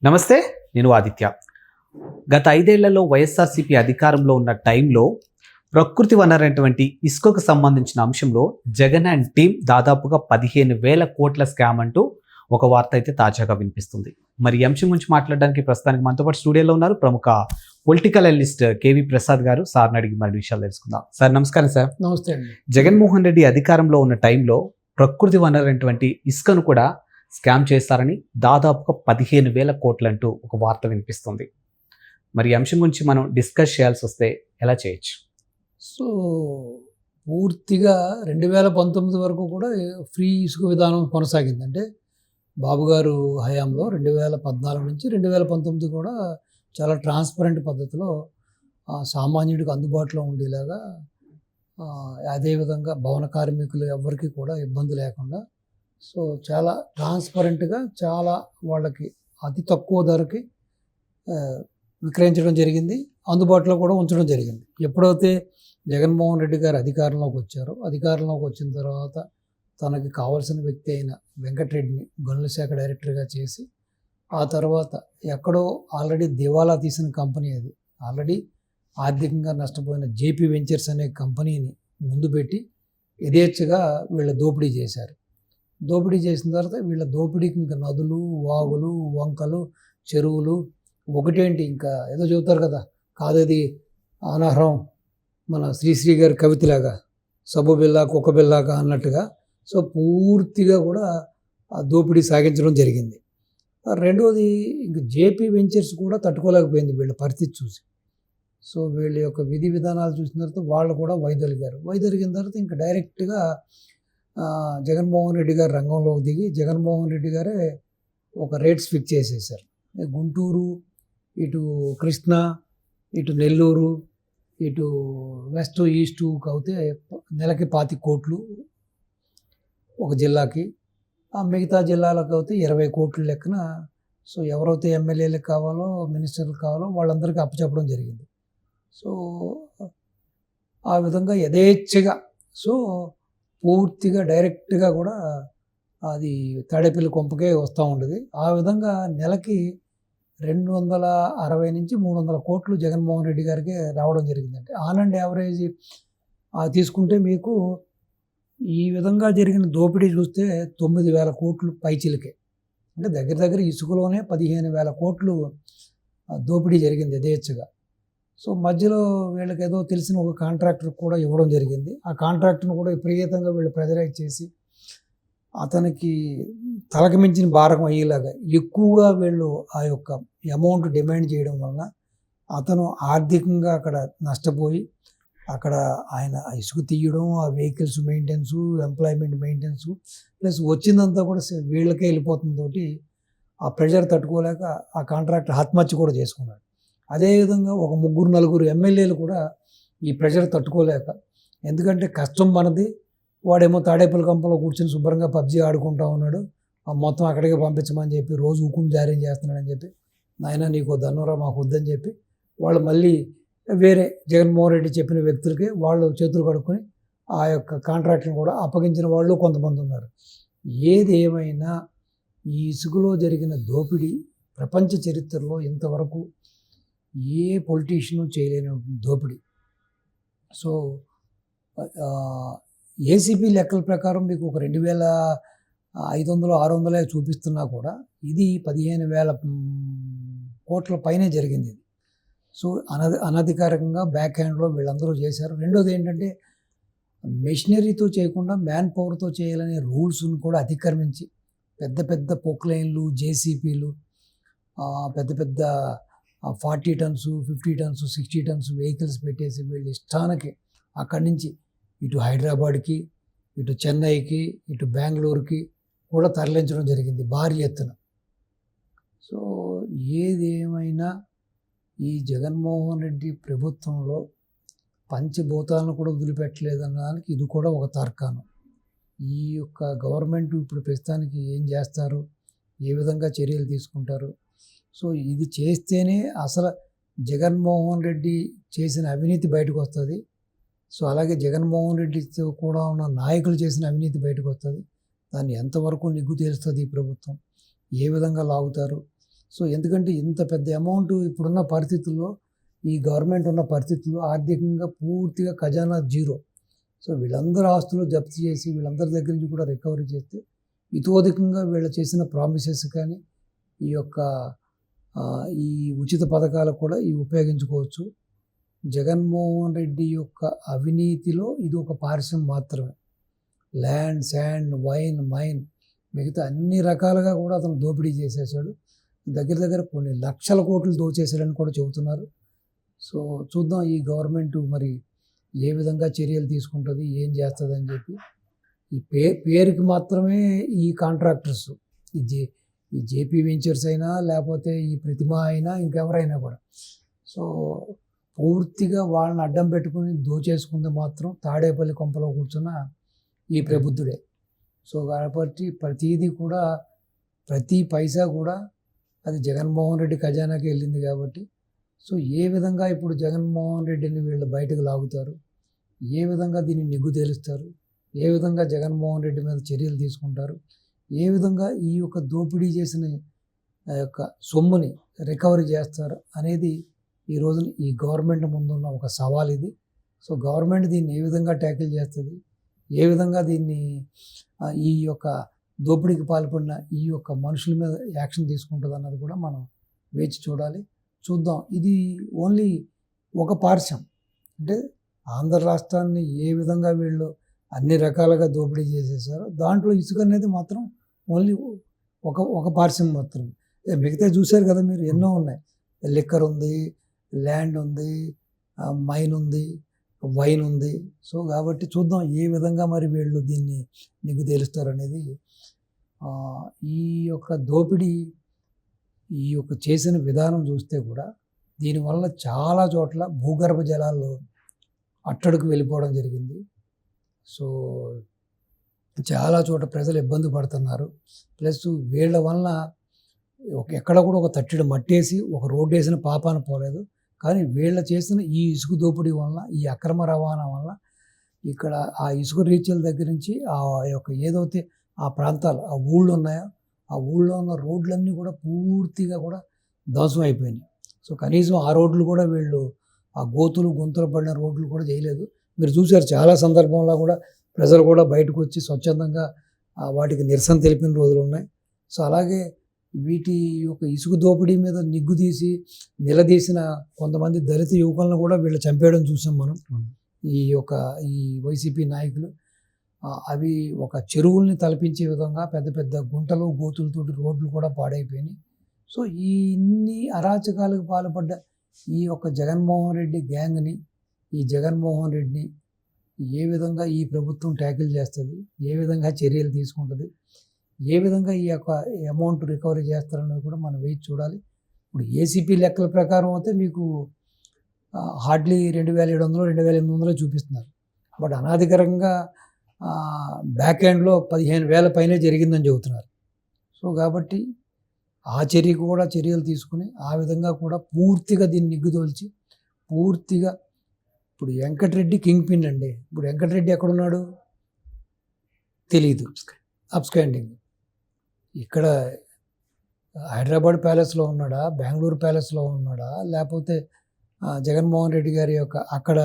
నమస్తే, నేను ఆదిత్య. గత 5 ఏళ్లలో వైఎస్ఆర్సీపీ అధికారంలో ఉన్న టైంలో ప్రకృతి వనరైనటువంటి ఇసుకకు సంబంధించిన అంశంలో జగన్ అండ్ టీం దాదాపుగా 15,000 కోట్ల స్కామ్ అంటూ ఒక వార్త అయితే తాజాగా వినిపిస్తుంది. మరి ఈ అంశం గురించి మాట్లాడడానికి ప్రస్తుతానికి మనతో పాటు స్టూడియోలో ఉన్నారు ప్రముఖ పొలిటికల్ అనలిస్ట్ కేవీ ప్రసాద్ గారు. సార్ని అడిగి మరి విషయాలు తెలుసుకుందాం. సార్ నమస్కారం. సార్ నమస్తే అండి. జగన్మోహన్ రెడ్డి అధికారంలో ఉన్న టైంలో ప్రకృతి వనరైనటువంటి ఇసుకను కూడా స్కామ్ చేస్తారని దాదాపుగా 15,000 కోట్లంటూ ఒక వార్త వినిపిస్తుంది. మరి ఈ అంశం గురించి మనం డిస్కస్ చేయాల్సి వస్తే ఎలా చేయొచ్చు? సో పూర్తిగా 2019 వరకు కూడా ఫ్రీ ఇసుక విధానం కొనసాగింది. అంటే బాబు గారు హయాంలో 2014 నుంచి 2019 కూడా చాలా ట్రాన్స్పరెంట్ పద్ధతిలో సామాన్యుడికి అందుబాటులో ఉండేలాగా, అదేవిధంగా భవన కార్మికులు ఎవరికి కూడా ఇబ్బంది లేకుండా సో చాలా ట్రాన్స్పరెంట్గా చాలా వాళ్ళకి అతి తక్కువ ధరకి విక్రయించడం జరిగింది, అందుబాటులో కూడా ఉంచడం జరిగింది. ఎప్పుడైతే జగన్మోహన్ రెడ్డి గారు అధికారంలోకి వచ్చారో, అధికారంలోకి వచ్చిన తర్వాత తనకి కావాల్సిన వ్యక్తి అయిన వెంకటరెడ్డిని గనుల శాఖ డైరెక్టర్గా చేసి, ఆ తర్వాత ఎక్కడో ఆల్రెడీ దివాలా తీసిన కంపెనీ, అది ఆల్రెడీ ఆర్థికంగా నష్టపోయిన జేపీ వెంచర్స్ అనే కంపెనీని ముందు పెట్టి యథేచ్ఛగా వీళ్ళ దోపిడీ చేశారు. దోపిడీ చేసిన తర్వాత వీళ్ళ దోపిడీకి ఇంకా నదులు, వాగులు, వంకలు, చెరువులు ఒకటేంటి, ఇంకా ఏదో చెబుతారు కదా, కాదది అనర్హం, మన శ్రీశ్రీ గారి కవితలాగా సబ్బు బిల్లా కుక్క బిల్లాగా అన్నట్టుగా సో పూర్తిగా కూడా ఆ దోపిడీ సాగించడం జరిగింది. రెండవది, ఇంక జేపీ వెంచర్స్ కూడా తట్టుకోలేకపోయింది వీళ్ళ పరిస్థితి చూసి. సో వీళ్ళ యొక్క విధి విధానాలు చూసిన తర్వాత వాళ్ళు కూడా వైదొలిగిన తర్వాత ఇంకా డైరెక్ట్గా జగన్మోహన్ రెడ్డి గారు రంగంలోకి దిగి జగన్మోహన్ రెడ్డి గారే ఒక రేట్స్ ఫిక్స్ చేసేసారు. గుంటూరు, ఇటు కృష్ణా, ఇటు నెల్లూరు, ఇటు వెస్ట్ ఈస్టు అవుతే నెలకి 25 కోట్లు ఒక జిల్లాకి, మిగతా జిల్లాలకు అయితే 20 కోట్ల లెక్కన సో ఎవరైతే ఎమ్మెల్యేలకు కావాలో, మినిస్టర్లు కావాలో వాళ్ళందరికీ అప్పచెప్పడం జరిగింది. సో ఆ విధంగా యథేచ్ఛగా సో పూర్తిగా డైరెక్ట్గా కూడా అది తాడేపల్లి కొంపకే వస్తూ ఉండేది. ఆ విధంగా నెలకి 260 నుంచి 300 కోట్లు జగన్మోహన్ రెడ్డి గారికి రావడం జరిగిందంటే ఆన్ అండ్ యావరేజ్ తీసుకుంటే మీకు ఈ విధంగా జరిగిన దోపిడీ చూస్తే 9,000 కోట్లు పైచిలకే, అంటే దగ్గర దగ్గర ఇసుకలోనే 15,000 కోట్లు దోపిడీ జరిగింది యథేచ్ఛగా. సో మధ్యలో వీళ్ళకి ఏదో తెలిసిన ఒక కాంట్రాక్టర్ కూడా ఇవ్వడం జరిగింది. ఆ కాంట్రాక్టర్ను కూడా విపరీతంగా వీళ్ళు ప్రెజరైజ్ చేసి అతనికి తలకు మించిన భారం అయ్యేలాగా ఎక్కువగా వీళ్ళు ఆ యొక్క అమౌంట్ డిమాండ్ చేయడం వలన అతను ఆర్థికంగా అక్కడ నష్టపోయి, అక్కడ ఆయన ఇసుక తీయడం, ఆ vehicles maintenance, employment maintenance plus వచ్చిందంతా కూడా వీళ్ళకే వెళ్ళిపోతుందో ఆ ప్రెషర్ తట్టుకోలేక ఆ కాంట్రాక్టర్ ఆత్మహత్య కూడా చేసుకున్నాడు. అదేవిధంగా ఒక 3-4 ఎమ్మెల్యేలు కూడా ఈ ప్రెషర్ తట్టుకోలేక, ఎందుకంటే కష్టం మనది, వాడేమో తాడేపల్లి కంపలో కూర్చొని శుభ్రంగా పబ్జీ ఆడుకుంటా ఉన్నాడు, మొత్తం అక్కడికి పంపించమని చెప్పి రోజు హుకుం జారీ చేస్తున్నాడని చెప్పి, నాయన నీకు దన్నోరా మాకు వద్దని చెప్పి వాళ్ళు మళ్ళీ వేరే జగన్మోహన్ రెడ్డి చెప్పిన వ్యక్తులకి వాళ్ళు చేతులు కడుక్కొని ఆ యొక్క కాంట్రాక్ట్ని కూడా అప్పగించిన వాళ్ళు కొంతమంది ఉన్నారు. ఏది ఏమైనా ఈ ఇసుకలో జరిగిన దోపిడీ ప్రపంచ చరిత్రలో ఇంతవరకు ఏ పొలిటీషియను చేయలేని దోపిడీ. సో ఏసీపీ లెక్కల ప్రకారం మీకు ఒక 2,500-600 చూపిస్తున్నా కూడా ఇది 15,000 కోట్ల పైనే జరిగింది ఇది. సో అనధికారికంగా బ్యాక్ హ్యాండ్లో వీళ్ళందరూ చేశారు. రెండోది ఏంటంటే మెషినరీతో చేయకుండా మ్యాన్ పవర్తో చేయాలనే రూల్స్ను కూడా అతిక్రమించి పెద్ద పెద్ద పొక్లైన్లు, జేసీపీలు, పెద్ద పెద్ద 40 టన్స్, 50 టన్స్, 60 టన్స్ వెహికల్స్ పెట్టేసి వీళ్ళు ఇష్టానికి అక్కడి నుంచి ఇటు హైదరాబాద్కి, ఇటు చెన్నైకి, ఇటు బెంగళూరుకి కూడా తరలించడం జరిగింది భారీ ఎత్తున. సో ఏదేమైనా ఈ జగన్మోహన్ రెడ్డి ప్రభుత్వంలో పంచభూతాలను కూడా వదిలిపెట్టలేదనడానికి ఇది కూడా ఒక తార్కాణం. ఈ యొక్క గవర్నమెంట్ ఇప్పుడు ప్రస్తుతానికి ఏం చేస్తారు, ఏ విధంగా చర్యలు తీసుకుంటారు, సో ఇది చేస్తేనే అసలు జగన్మోహన్ రెడ్డి చేసిన అవినీతి బయటకు వస్తుంది. సో అలాగే జగన్మోహన్ రెడ్డితో కూడా ఉన్న నాయకులు చేసిన అవినీతి బయటకు వస్తుంది. దాన్ని ఎంతవరకు నిగ్గు తేలుస్తుంది ఈ ప్రభుత్వం, ఏ విధంగా లాగుతారు. సో ఎందుకంటే ఇంత పెద్ద అమౌంట్ ఇప్పుడున్న పరిస్థితుల్లో, ఈ గవర్నమెంట్ ఉన్న పరిస్థితుల్లో ఆర్థికంగా పూర్తిగా ఖజానా జీరో. సో వీళ్ళందరూ ఆస్తులు జప్తు చేసి వీళ్ళందరి దగ్గర నుంచి కూడా రికవరీ చేస్తే ఇతోధికంగా వీళ్ళు చేసిన ప్రామిసెస్ కానీ ఈ యొక్క ఈ ఉచిత పథకాలకు కూడా ఇవి ఉపయోగించుకోవచ్చు. జగన్మోహన్ రెడ్డి యొక్క అవినీతిలో ఇది ఒక పార్శ్వం మాత్రమే. ల్యాండ్, శాండ్, వైన్, మైన్ మిగతా అన్ని రకాలుగా కూడా అతను దోపిడీ చేసేసాడు. దగ్గర దగ్గర కొన్ని లక్షల కోట్లు దోచేసాడని కూడా చెబుతున్నారు. సో చూద్దాం ఈ గవర్నమెంట్ మరి ఏ విధంగా చర్యలు తీసుకుంటుంది, ఏం చేస్తుంది అని చెప్పి. ఈ పేరుకి మాత్రమే ఈ కాంట్రాక్టర్స్, ఈ జేపీ వెంచర్స్ అయినా లేకపోతే ఈ ప్రతిమ అయినా ఇంకెవరైనా కూడా సో పూర్తిగా వాళ్ళని అడ్డం పెట్టుకుని దోచేసుకుంది మాత్రం తాడేపల్లి కొంపలో కూర్చున్న ఈ ప్రబుద్ధుడే. సో కాబట్టి ప్రతిదీ కూడా ప్రతి పైసా కూడా అది జగన్మోహన్ రెడ్డి ఖజానాకి వెళ్ళింది కాబట్టి సో ఏ విధంగా ఇప్పుడు జగన్మోహన్ రెడ్డిని వీళ్ళు బయటకు లాగుతారు, ఏ విధంగా దీన్ని నిగ్గు తేలుస్తారు, ఏ విధంగా జగన్మోహన్ రెడ్డి మీద చర్యలు తీసుకుంటారు, ఏ విధంగా ఈ యొక్క దోపిడీ చేసిన యొక్క సొమ్ముని రికవరీ చేస్తారు అనేది ఈ రోజున ఈ గవర్నమెంట్ ముందున్న ఒక సవాల్ ఇది. సో గవర్నమెంట్ దీన్ని ఏ విధంగా ట్యాకిల్ చేస్తుంది, ఏ విధంగా దీన్ని ఈ యొక్క దోపిడీకి పాల్పడిన ఈ యొక్క మనుషుల మీద యాక్షన్ తీసుకుంటుంది అన్నది కూడా మనం వేచి చూడాలి. చూద్దాం. ఇది ఓన్లీ ఒక పార్శ్వం, అంటే ఆంధ్ర రాష్ట్రాన్ని ఏ విధంగా వీళ్ళు అన్ని రకాలుగా దోపిడీ చేసేసారో దాంట్లో ఇసుక అనేది మాత్రం ఓన్లీ ఒక పార్శ్వం మాత్రం. మిగతా చూశారు కదా మీరు, ఎన్నో ఉన్నాయి. లిక్కర్ ఉంది, ల్యాండ్ ఉంది, మైన్ ఉంది, వైన్ ఉంది. సో కాబట్టి చూద్దాం ఏ విధంగా మరి వీళ్ళు దీన్ని నిగ్గు తేలుస్తారు అనేది. ఈ యొక్క దోపిడీ ఈ యొక్క చేసిన విధానం చూస్తే కూడా దీనివల్ల చాలా చోట్ల భూగర్భ జలాలు అట్టడుకు వెళ్ళిపోవడం జరిగింది. సో చాలా చోట ప్రజలు ఇబ్బంది పడుతున్నారు. ప్లస్ వీళ్ళ వల్ల ఎక్కడ కూడా ఒక తట్టెడు మట్టేసి ఒక రోడ్డు వేసిన పాపాన పోలేదు. కానీ వీళ్ళ చేసిన ఈ ఇసుక దోపిడీ వల్ల, ఈ అక్రమ రవాణా వల్ల ఇక్కడ ఆ ఇసుక రీచ్ల దగ్గర నుంచి ఆ యొక్క ఏదైతే ఆ ప్రాంతాలు, ఆ ఊళ్ళు ఉన్నాయో ఆ ఊళ్ళో ఉన్న రోడ్లన్నీ కూడా పూర్తిగా కూడా ధ్వంసం అయిపోయినాయి. సో కనీసం ఆ రోడ్లు కూడా వీళ్ళు ఆ గుంతలు పడిన రోడ్లు కూడా చేయలేదు. మీరు చూశారు చాలా సందర్భంలో కూడా ప్రజలు కూడా బయటకు వచ్చి స్వచ్ఛందంగా వాటికి నిరసన తెలిపిన రోజులు ఉన్నాయి. సో అలాగే వీటి యొక్క ఇసుక దోపిడీ మీద నిగ్గు తీసి నిలదీసిన కొంతమంది దళిత యువకులను కూడా వీళ్ళు చంపేయడం చూసాం మనం. ఈ వైసీపీ నాయకులు అవి ఒక చెరువుల్ని తలపించే విధంగా పెద్ద పెద్ద గుంటలు గోతులతోటి రోడ్లు కూడా పాడైపోయినాయి. సో ఈ ఇన్ని అరాచకాలకు పాల్పడ్డ ఈ యొక్క జగన్మోహన్ రెడ్డి గ్యాంగ్ని, ఈ జగన్మోహన్ రెడ్డిని ఏ విధంగా ఈ ప్రభుత్వం ట్యాకిల్ చేస్తుంది, ఏ విధంగా చర్యలు తీసుకుంటుంది, ఏ విధంగా ఈ యొక్క అమౌంట్ రికవరీ చేస్తారన్నది కూడా మనం వేచి చూడాలి. ఇప్పుడు ఏసీపీ లెక్కల ప్రకారం అయితే మీకు హార్డ్లీ 2700 2800 చూపిస్తున్నారు. బట్ అనాధికారంగా బ్యాక్ ఎండ్లో 15,000 పైనే జరిగిందని చెబుతున్నారు. సో కాబట్టి ఆ చర్యకు కూడా చర్యలు తీసుకుని ఆ విధంగా కూడా పూర్తిగా దీన్ని నిగ్గుదోల్చి పూర్తిగా ఇప్పుడు వెంకటరెడ్డి కింగ్ పిన్ అండి. ఇప్పుడు వెంకటరెడ్డి ఎక్కడున్నాడు తెలీదు, అబ్స్కాండింగ్. ఇక్కడ హైదరాబాద్ ప్యాలెస్లో ఉన్నాడా, బెంగళూరు ప్యాలెస్లో ఉన్నాడా, లేకపోతే జగన్మోహన్ రెడ్డి గారి యొక్క అక్కడ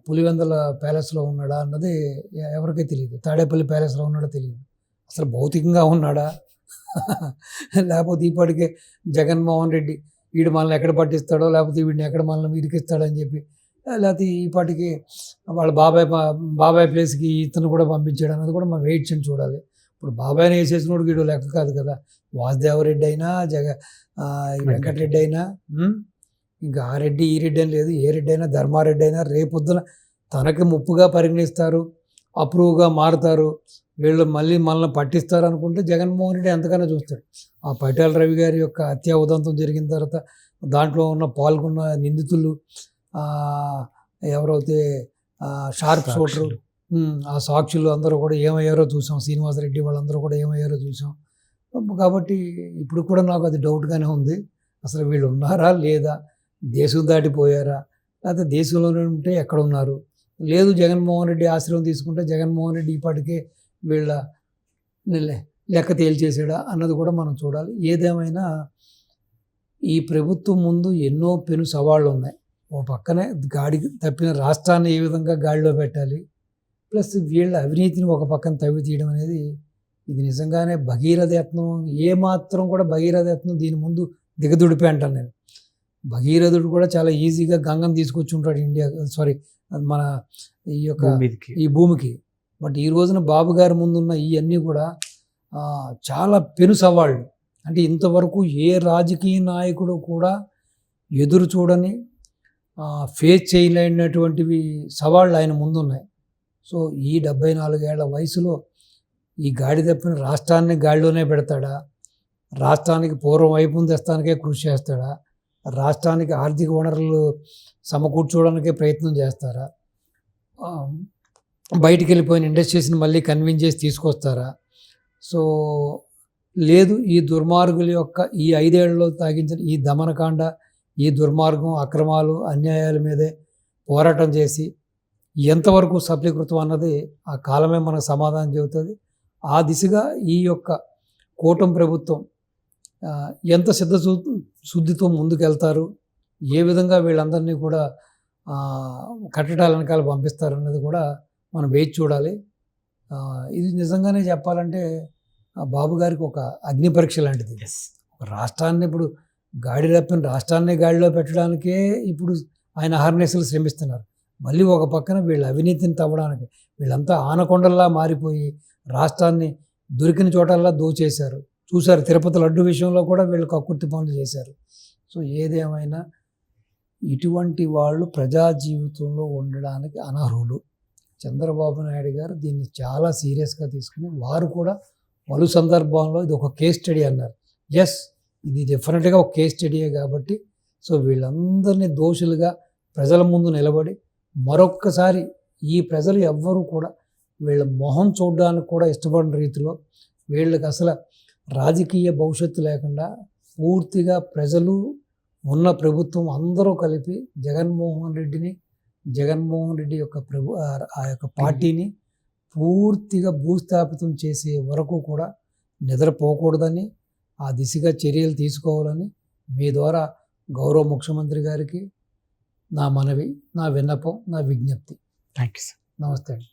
పులివెందుల ప్యాలెస్లో ఉన్నాడా అన్నది ఎవరికీ తెలియదు. తాడేపల్లి ప్యాలెస్లో ఉన్నాడో తెలియదు. అసలు భౌతికంగా ఉన్నాడా లేకపోతే ఇప్పటికే జగన్మోహన్ రెడ్డి వీడు మనల్ని ఎక్కడ పట్టిస్తాడో లేకపోతే వీడిని ఎక్కడ మనల్ని ఇరికిస్తాడని చెప్పి, లేకపోతే ఈపాటికి వాళ్ళ బాబాయ్ ప్లేస్కి ఇతను కూడా పంపించాడు అన్నది కూడా మనం వెయిట్ చేసి చూడాలి. ఇప్పుడు బాబాయ్ని వేసేసినోడు వీడు లెక్క కాదు కదా. వాసుదేవరెడ్డి అయినా వెంకటరెడ్డి అయినా ఇంకా ఆ రెడ్డి ఈ రెడ్డి అని లేదు. ఏ రెడ్డి అయినా ధర్మారెడ్డి అయినా రేపొద్దున తనకి ముప్పుగా పరిగణిస్తారు, అప్రూవ్గా మారుతారు, వీళ్ళు మళ్ళీ మనల్ని పట్టిస్తారు అనుకుంటే జగన్మోహన్ రెడ్డి ఎంతకైనా చూస్తాడు. ఆ పైటాల రవి గారి యొక్క హత్యా ఉదంతం జరిగిన తర్వాత దాంట్లో పాల్గొన్న నిందితులు ఎవరైతే షార్ప్ షూటరు, ఆ సాక్షులు అందరూ కూడా ఏమయ్యారో చూసాం. శ్రీనివాసరెడ్డి వాళ్ళందరూ కూడా ఏమయ్యారో చూసాం. కాబట్టి ఇప్పుడు కూడా నాకు అది డౌట్గానే ఉంది. అసలు వీళ్ళు ఉన్నారా లేదా, దేశం దాటిపోయారా, లేకపోతే దేశంలోనే ఉంటే ఎక్కడ ఉన్నారు, లేదు జగన్మోహన్ రెడ్డి ఆశ్రయం తీసుకుంటే జగన్మోహన్ రెడ్డి ఈపాటికే వీళ్ళ లెక్క తేల్చేసాడా అన్నది కూడా మనం చూడాలి. ఏదేమైనా ఈ ప్రభుత్వం ముందు ఎన్నో పెను సవాళ్ళు ఉన్నాయి. ఓ పక్కనే గాడి తప్పిన రాష్ట్రాన్ని ఏ విధంగా గాడిలో పెట్టాలి, ప్లస్ వీళ్ళ అవినీతిని ఒక పక్కన తవ్వి తీయడం అనేది ఇది నిజంగానే భగీరథ యత్నం. ఏమాత్రం కూడా భగీరథ యత్నం దీని ముందు దిగదుడిపే అంటాను నేను. భగీరథుడు కూడా చాలా ఈజీగా గంగను తీసుకొచ్చి ఉంటాడు మన ఈ యొక్క భూమికి. ఈ భూమికి. బట్ ఈ రోజున బాబు గారి ముందున్న ఇవన్నీ కూడా చాలా పెను సవాళ్ళు. అంటే ఇంతవరకు ఏ రాజకీయ నాయకుడు కూడా ఎదురు చూడని ఫేస్ చేయలేనటువంటివి సవాళ్ళు ఆయన ముందున్నాయి. సో ఈ 74 ఏళ్ల వయసులో ఈ గాడి తప్పిన రాష్ట్రాన్ని గాడిలోనే పెడతాడా, రాష్ట్రానికి పూర్వం వైపు తెస్తానికే కృషి చేస్తాడా, రాష్ట్రానికి ఆర్థిక వనరులు సమకూర్చోవడానికే ప్రయత్నం చేస్తారా, బయటికి వెళ్ళిపోయిన ఇండస్ట్రీస్ని మళ్ళీ కన్విన్స్ చేసి తీసుకొస్తారా? సో లేదు, ఈ దుర్మార్గుల యొక్క ఈ 5 ఏళ్లలో తాగించిన ఈ దమనకాండ, ఈ దుర్మార్గం, అక్రమాలు, అన్యాయాల మీదే పోరాటం చేసి ఎంతవరకు సఫలీకృతం అన్నది ఆ కాలమే మనకు సమాధానం చెబుతుంది. ఆ దిశగా ఈ యొక్క కూటమి ప్రభుత్వం ఎంత శుద్ధితో ముందుకెళ్తారు, ఏ విధంగా వీళ్ళందరినీ కూడా కట్టడాల వెనకాల పంపిస్తారు అన్నది కూడా మనం వేచి చూడాలి. ఇది నిజంగానే చెప్పాలంటే బాబు గారికి ఒక అగ్ని పరీక్ష లాంటిది. రాష్ట్రాన్ని ఇప్పుడు గాడి తప్పిన రాష్ట్రాన్ని గాడిలో పెట్టడానికే ఇప్పుడు ఆయన అహర్నిశలు శ్రమిస్తున్నారు. మళ్ళీ ఒక పక్కన వీళ్ళ అవినీతిని తవ్వడానికి వీళ్ళంతా ఆనకొండల్లా మారిపోయి రాష్ట్రాన్ని దొరికిన చోటల్లా దోచేశారు. చూశారు, తిరుపతి లడ్డు విషయంలో కూడా వీళ్ళు కక్కుర్తి పనులు చేశారు. సో ఏదేమైనా ఇటువంటి వాళ్ళు ప్రజా జీవితంలో ఉండడానికి అనర్హులు. చంద్రబాబు నాయుడు గారు దీన్ని చాలా సీరియస్గా తీసుకుని వారు కూడా పలు సందర్భాల్లో ఇది ఒక కేస్ స్టడీ అన్నారు. ఎస్, ఇది డెఫినెట్గా ఒక కేస్ స్టడీయే కాబట్టి సో వీళ్ళందరినీ దోషులుగా ప్రజల ముందు నిలబడి మరొక్కసారి ఈ ప్రజలు ఎవ్వరూ కూడా వీళ్ళ మొహం చూడడానికి కూడా ఇష్టపడిన రీతిలో వీళ్ళకి అసలు రాజకీయ భవిష్యత్తు లేకుండా పూర్తిగా ప్రజలు ఉన్న ప్రభుత్వం అందరూ కలిపి జగన్మోహన్ రెడ్డి యొక్క ఆ యొక్క పార్టీని పూర్తిగా భూస్థాపితం చేసే వరకు కూడా నిద్రపోకూడదని, ఆ దిశగా చర్యలు తీసుకోవాలని మీ ద్వారా గౌరవ ముఖ్యమంత్రి గారికి నా మనవి, నా విన్నపం, నా విజ్ఞప్తి. Thank you sir. నమస్తే అండి.